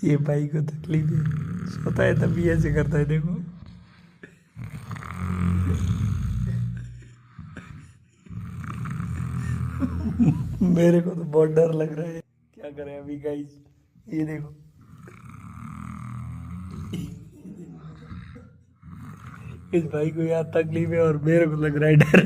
ये भाई को तकलीफ है, सोता है तभी ऐसे करता है, देखो। मेरे को तो बहुत डर लग रहा है, क्या करें अभी गाइस। ये देखो, इस भाई को यार तकलीफ है और मेरे को लग रहा है डर।